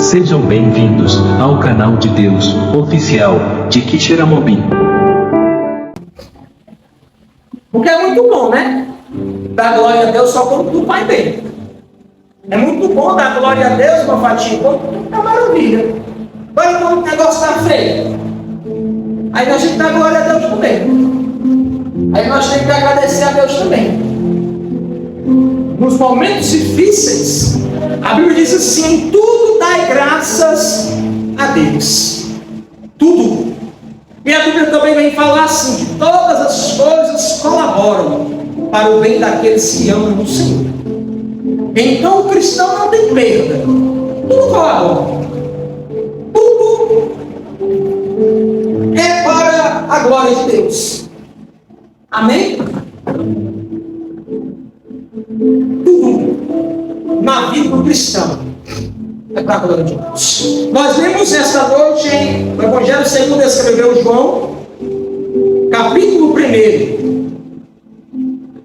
Sejam bem-vindos ao canal de Deus oficial de Quixeramobim. Porque é muito bom, né? Dar glória a Deus só quando tu vai bem. É muito bom dar glória a Deus, uma fatia, quando é maravilha. Agora quando o negócio está feio, aí nós temos que dar glória a Deus também. Aí nós temos que agradecer a Deus também. Nos momentos difíceis, a Bíblia diz assim: em tudo dai graças a Deus. Tudo. E a Bíblia também vem falar assim: que todas as coisas colaboram para o bem daqueles que amam o Senhor. Então o cristão não tem perda. Tudo colabora. Tudo é para a glória de Deus. Amém? Tudo na vida do cristão é para a glória de Deus. Nós lemos esta noite no Evangelho segundo escreveu João, capítulo 1,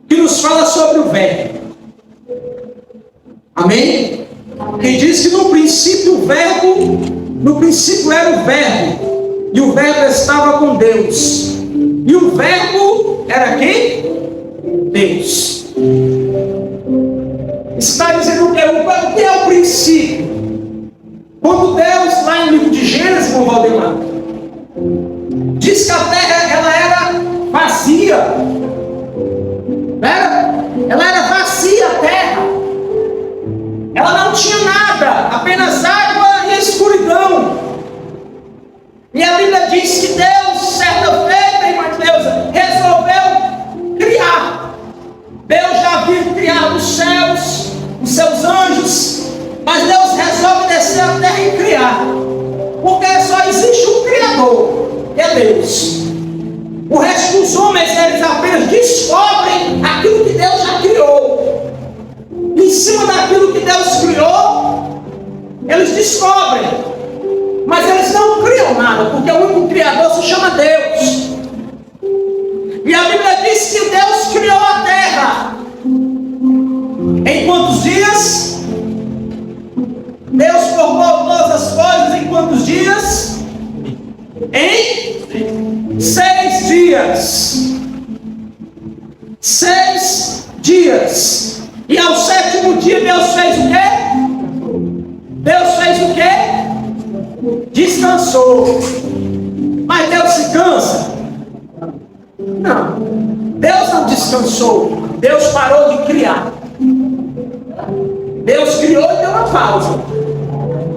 que nos fala sobre o Verbo. Amém? Que diz que no princípio o Verbo, no princípio era o Verbo, e o Verbo estava com Deus. E o Verbo era quem? Deus. Está dizendo o que é o princípio? Quando Deus, lá no livro de Gênesis, com Valdemar, diz que a terra ela era vazia. Ela era vazia, a terra. Ela não tinha nada, apenas água e escuridão. E a Bíblia diz que Deus, certa feita, irmã Deus, resolveu criar. Deus já havia criado os céus, os seus anjos, mas Deus resolve descer a terra e criar. Porque só existe um Criador, que é Deus. O resto dos homens, eles apenas descobrem aquilo que Deus já criou. Em cima daquilo que Deus criou, eles descobrem. Mas eles não criam nada, porque o único Criador se chama Deus. E a Bíblia diz que Deus criou a terra. Em quantos dias? Deus formou todas as coisas em quantos dias? Em 6 dias. 6 dias. E ao 7º dia Deus fez o quê? Deus fez o quê? Descansou. Mas Deus se cansa? Não. Deus não descansou. Deus parou de criar. Deus criou e deu uma pausa.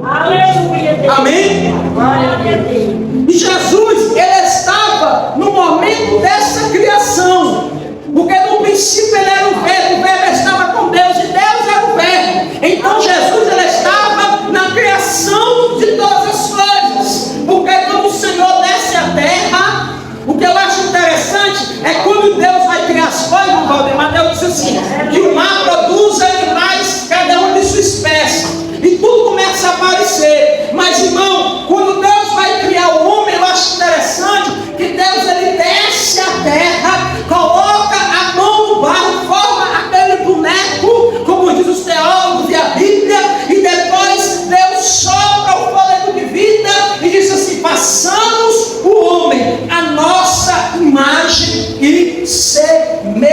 Aleluia. Amém? E Jesus, ele estava no momento dessa criação. Porque no princípio ele era o Verbo estava com Deus e Deus era o Verbo. Então Jesus, ele estava na criação de todas as coisas. Porque quando o Senhor desce a terra, o que eu acho interessante é quando Deus vai criar as coisas, Valdemar, Deus diz assim: que o mar produz animais, cada um de sua espécie, e tudo começa a aparecer. Mas irmão, quando Deus vai criar o homem, eu acho interessante que Deus, ele desce a terra, coloca a mão no barro, forma aquele boneco, como diz os teólogos e a Bíblia, e depois Deus sopra o fôlego de vida e diz assim: façamos o homem a nossa imagem e semelhança.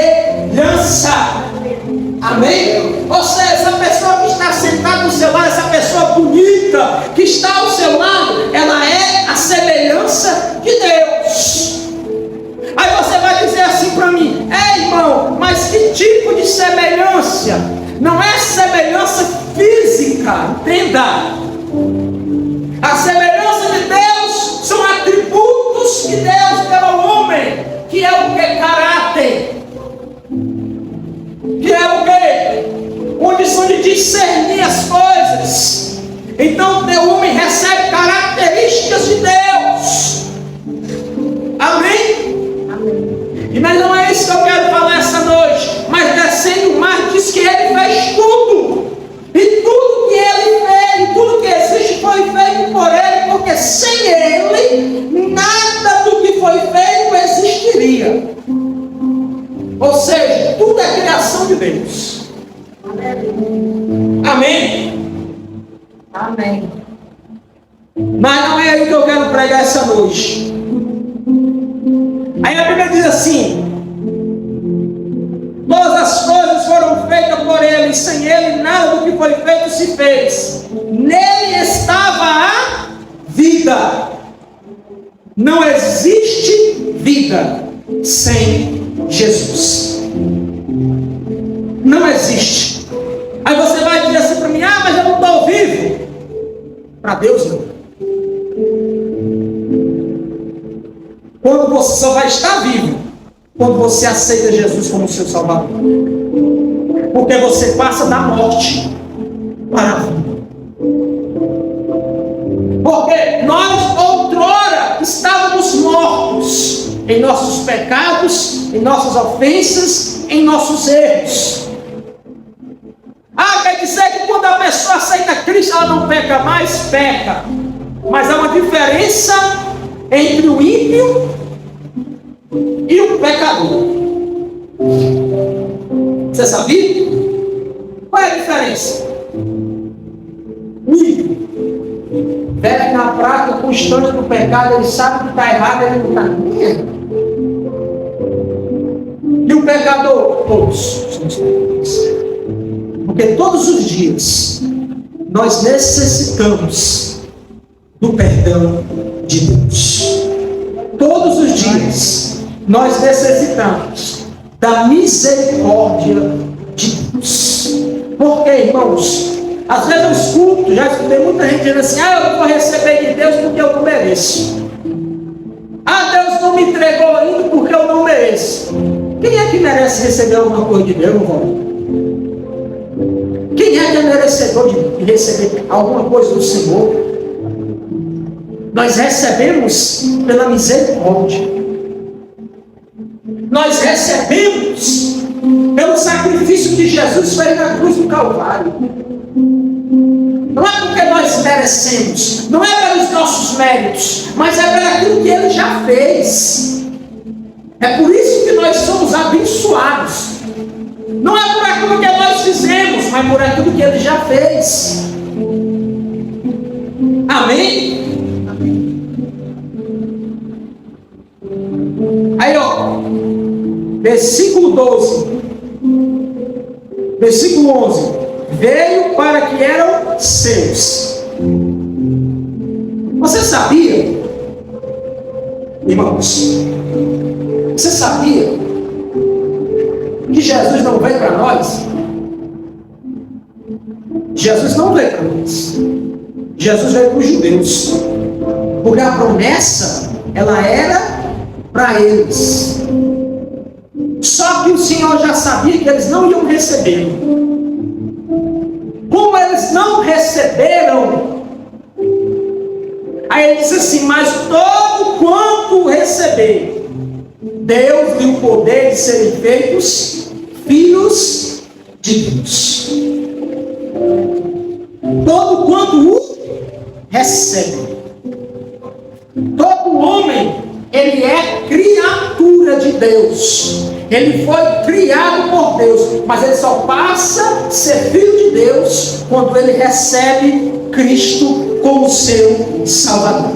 Amém? Ou seja, essa pessoa que está sentada do seu lado, essa pessoa bonita que está ao seu lado, ela é a semelhança de Deus. Aí você vai dizer assim para mim: irmão, mas que tipo de semelhança? Não é semelhança física, entenda. A semelhança de Deus são atributos que Deus deu ao homem, que é o que? Caráter. Que é o quê? Condição de discernir as coisas. Então o homem recebe características de Deus. Amém? Amém. Mas não é isso que eu quero falar essa noite. Mas descendo o mar, diz que ele fez tudo. E tudo que ele fez, tudo que existe foi feito por ele. Porque sem ele, nada do que foi feito existiria. Ou seja, tudo é criação de Deus. Amém? Amém. Mas não é aí que eu quero pregar essa noite. Aí a Bíblia diz assim: todas as coisas foram feitas por Ele, e sem Ele nada do que foi feito se fez. Nele estava a vida. Não existe vida sem Jesus. Não existe. Aí você vai dizer assim para mim: ah, mas eu não estou vivo. Para Deus não. Quando você só vai estar vivo quando você aceita Jesus como seu Salvador. Porque você passa da morte para a vida. Porque nós outrora estávamos mortos em nossos pecados, em nossas ofensas, em nossos erros. Ah, quer dizer que quando a pessoa aceita Cristo, ela não peca mais? Peca. Mas há uma diferença entre o ímpio e o pecador. Você sabia? Qual é a diferença? O ímpio vive na prática constante do pecado, ele sabe que está errado, ele não está nem errado. E o pecador? Todos somos pecadores. Porque todos os dias nós necessitamos do perdão de Deus. Todos os dias nós necessitamos da misericórdia de Deus. Porque, irmãos, às vezes eu escuto, já escutei muita gente dizendo assim: ah, eu não vou receber de Deus porque eu não mereço. Ah, Deus não me entregou ainda porque eu não mereço. Quem é que merece receber alguma coisa de Deus, irmão? Quem é que é merecedor de receber alguma coisa do Senhor? Nós recebemos pela misericórdia. Nós recebemos pelo sacrifício que Jesus fez na cruz do Calvário. Não é porque nós merecemos, não é pelos nossos méritos, mas é pelo aquilo que Ele já fez. É por isso que nós somos abençoados. Não é por aquilo que nós fizemos, mas por aquilo que Ele já fez. Amém? Aí, ó, versículo 12, versículo 11: veio para que eram seus. Você sabia, irmãos, você sabia que Jesus não veio para nós? Jesus não veio para nós. Jesus veio para os judeus. Porque a promessa, ela era para eles. Só que o Senhor já sabia que eles não iam receber. Como eles não receberam, aí ele disse assim: mas todo quanto receber, Deus deu o poder de serem feitos filhos de Deus. Todo quanto o recebe. Todo homem, ele é criatura de Deus. Ele foi criado por Deus, mas ele só passa a ser filho de Deus quando ele recebe Cristo como seu Salvador.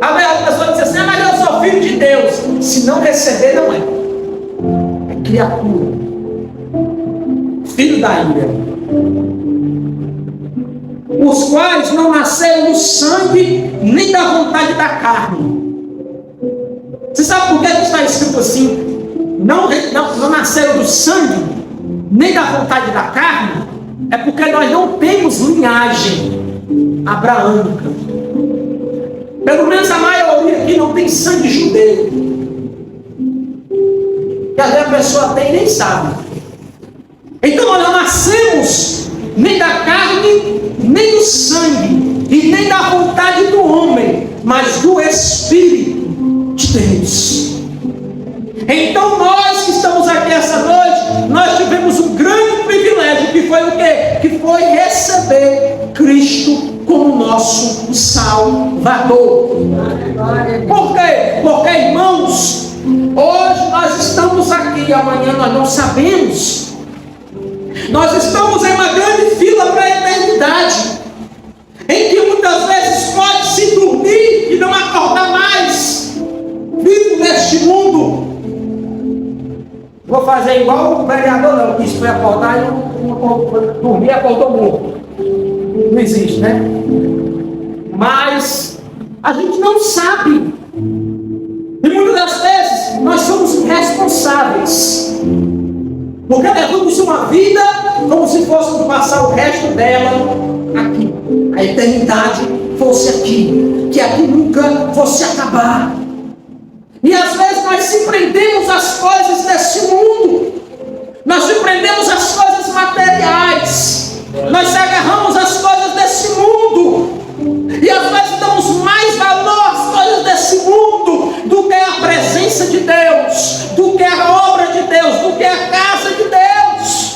A pessoa diz assim: mas eu sou filho de Deus. Se não receber, não é. É criatura. Filho da ira. Os quais não nasceram do sangue, nem da vontade da carne. Você sabe por que está escrito assim? Não nasceram do sangue, nem da vontade da carne. É porque nós não temos linhagem abraâmica. Pelo menos a maioria aqui não tem sangue judeu. Que às vezes a pessoa tem e nem sabe. Então nós não nascemos nem da carne, nem do sangue, e nem da vontade do homem, mas do Espírito de Deus. Então nós que estamos aqui essa noite, nós tivemos um grande privilégio, que foi o quê? Que foi receber Cristo como nosso Salvador. Por quê? Porque, irmãos, hoje nós estamos aqui, amanhã nós não sabemos. Nós estamos em uma grande fila para a eternidade. vou fazer igual o vereador não, que isso foi acordar e não dormir, acordou morto. Não existe, né? Mas a gente não sabe. E muitas das vezes nós somos irresponsáveis. Porque levamos uma vida como se fôssemos passar o resto dela aqui. A eternidade fosse aqui. Que aqui nunca fosse acabar. E às vezes nós se prendemos às coisas desse mundo. Nós se prendemos às coisas materiais. Nós se agarramos às coisas desse mundo. E às vezes damos mais valor às coisas desse mundo do que a presença de Deus, do que a obra de Deus, do que a casa de Deus.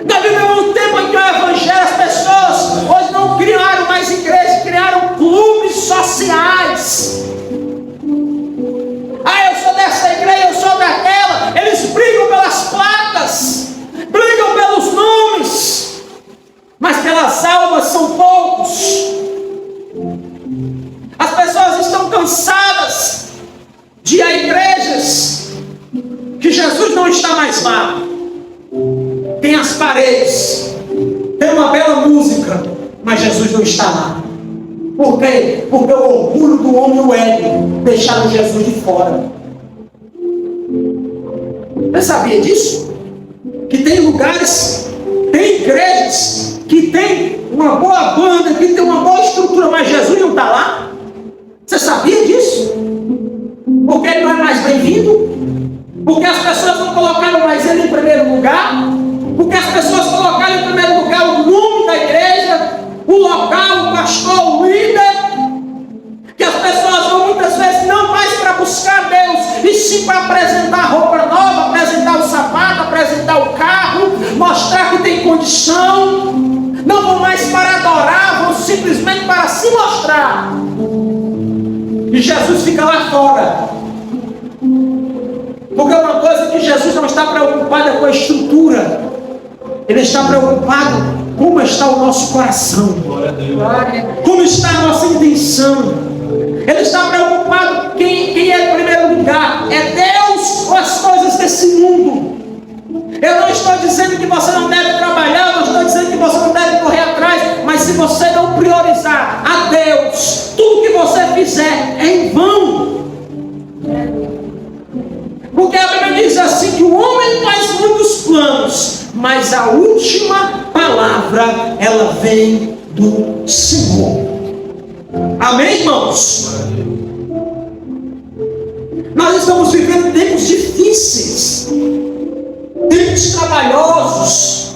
Nós vivemos um tempo em que o Evangelho, as pessoas hoje não criaram mais igrejas, criaram clubes sociais. Ah, eu sou dessa igreja, eu sou daquela. Eles brigam pelas placas, brigam pelos nomes, mas pelas almas são poucos. As pessoas estão cansadas de ir a igrejas que Jesus não está mais lá. Tem as paredes, tem uma bela música, mas Jesus não está lá. Por quê? Porque o orgulho do homem e o ego deixaram Jesus de fora. Você sabia disso? Que tem lugares, tem igrejas que tem uma boa banda, que tem uma boa estrutura, mas Jesus não está lá? Você sabia disso? Porque ele não é mais bem-vindo? Porque as pessoas não colocaram mais ele em primeiro lugar? Porque as pessoas colocaram em primeiro lugar o nome da igreja, o local, o pastor, o líder? Que as pessoas vão muitas vezes não mais para buscar Deus, e sim para apresentar roupa nova, apresentar o sapato, apresentar o carro, mostrar que tem condição. Não vão mais para adorar, vão simplesmente para se mostrar. E Jesus fica lá fora. Porque uma coisa que Jesus não está preocupado é com a estrutura. Ele está preocupado com como está o nosso coração. Como está a nossa intenção. Ele está preocupado quem é em primeiro lugar. É Deus ou as coisas desse mundo? Eu não estou dizendo que você não deve trabalhar, eu não estou dizendo que você não deve correr atrás, mas se você não priorizar a Deus, tudo que você fizer é em vão. Porque a Bíblia diz assim que o homem faz muitos planos, mas a última palavra ela vem do Senhor. Amém, irmãos? Nós estamos vivendo tempos difíceis, tempos trabalhosos.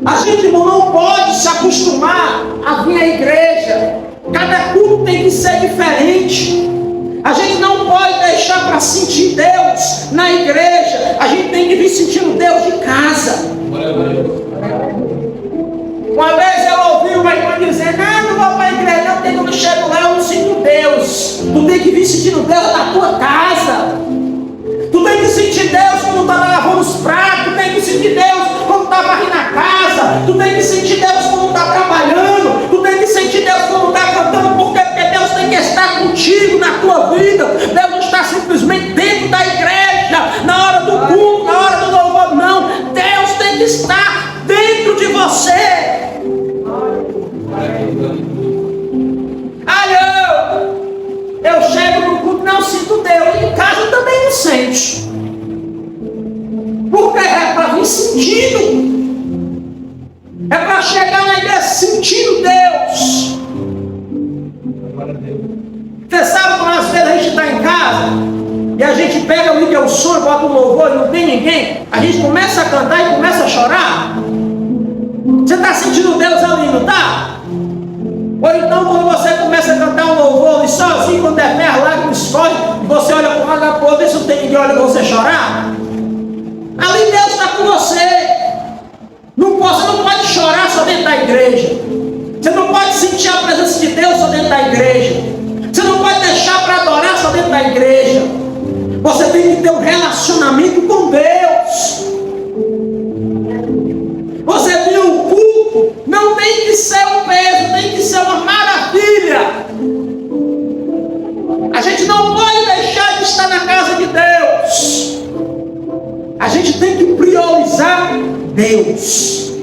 A gente não pode se acostumar a vir à igreja. Cada culto tem que ser diferente. A gente não pode deixar para sentir Deus na igreja. A gente tem que vir sentindo Deus de casa. Uma vez eu ouvi uma irmã dizer: não vou para a igreja, não tem, quando eu chego lá eu não sinto Deus. Tu tem que vir sentindo Deus na tua casa. Tu tem que sentir Deus quando está lavando os pratos. Tu tem que sentir Deus quando está varrendo a casa. Tu tem que sentir Deus quando está trabalhando. Tu tem que sentir Deus quando está cantando. Por quê? Porque Deus tem que estar contigo na tua vida. Deus não está simplesmente dentro da igreja, na hora do culto, na hora do louvor. Não, Deus tem que estar dentro de você. Eu chego no culto, não sinto Deus. Em casa também não sente. Porque é para vir sentindo. É para chegar na igreja sentindo Deus. Você sabe quando às vezes a gente está em casa e a gente pega o liga o som, bota o louvor e não tem ninguém, a gente começa a cantar e começa a chorar. Você está sentindo Deus ali, não está? Ou então quando você começa a cantar um louvor ali sozinho, quando é pé, as lágrimas escorrem, e você olha para um lado para o outro, vê se não tem ninguém olha para você chorar. Ali Deus está com você. Você não pode chorar só dentro da igreja. Você não pode sentir a presença de Deus só dentro da igreja. Você não pode deixar para adorar só dentro da igreja. Você tem que ter um relacionamento com Deus. Você viu o culto? Não tem que ser um peso, tem que ser uma maravilha. A gente não pode deixar de estar na gente tem que priorizar Deus.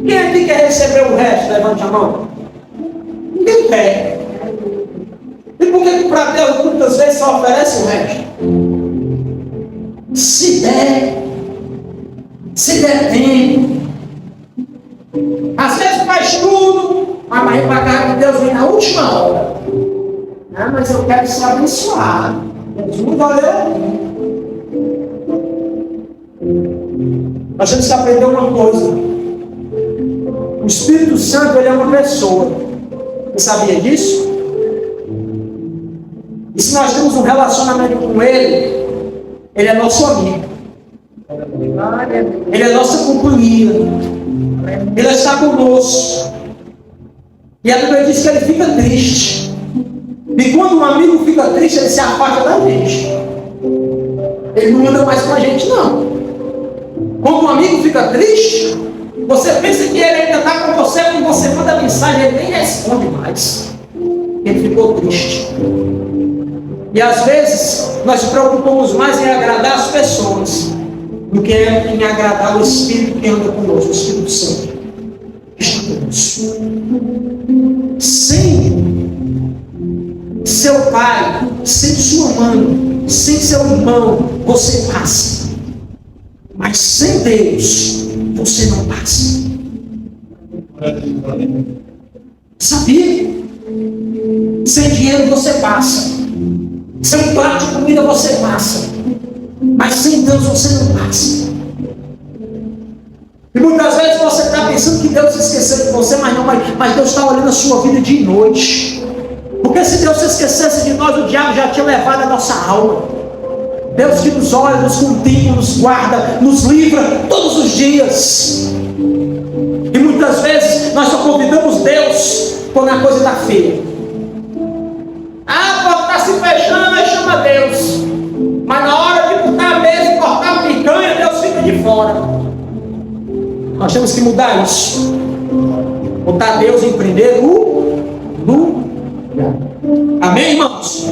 Quem aqui quer receber o resto? Levante a mão. Ninguém quer. E por que para Deus muitas vezes só oferece o resto? Se der tempo. Às vezes faz tudo, mas o pagar de Deus vem na última hora. Ah, mas eu quero ser abençoado. Jesus valeu. Nós temos que aprender uma coisa. O Espírito Santo, ele é uma pessoa. Você sabia disso? E se nós temos um relacionamento com ele, ele é nosso amigo. Ele é nossa companhia. Ele está conosco. E a Bíblia diz que ele fica triste. E quando um amigo fica triste, ele se afasta da gente. Ele não anda mais com a gente, não. Quando um amigo fica triste, você pensa que ele ainda está com você, quando você manda mensagem, ele nem responde mais. Ele ficou triste. E às vezes, nós nos preocupamos mais em agradar as pessoas do que em agradar o Espírito que anda conosco, o Espírito Santo que está conosco. Sem seu pai, sem sua mãe, sem seu irmão, você passa. Mas sem Deus, você não passa. Sabia? Sem dinheiro você passa. Sem um prato de comida você passa. Mas sem Deus você não passa. E muitas vezes você está pensando que Deus se esqueceu de você, mas não, mas Deus está olhando a sua vida de noite. Porque se Deus se esquecesse de nós, o diabo já tinha levado a nossa alma. Deus que nos olha, nos contempla, nos guarda, nos livra todos os dias. E muitas vezes nós só convidamos Deus quando a coisa está feia. Ah, pode estar se fechando, aí chama Deus. Mas na hora de botar a mesa e cortar a picanha, Deus fica de fora. Nós temos que mudar isso. Botar Deus em primeiro lugar. Amém, irmãos?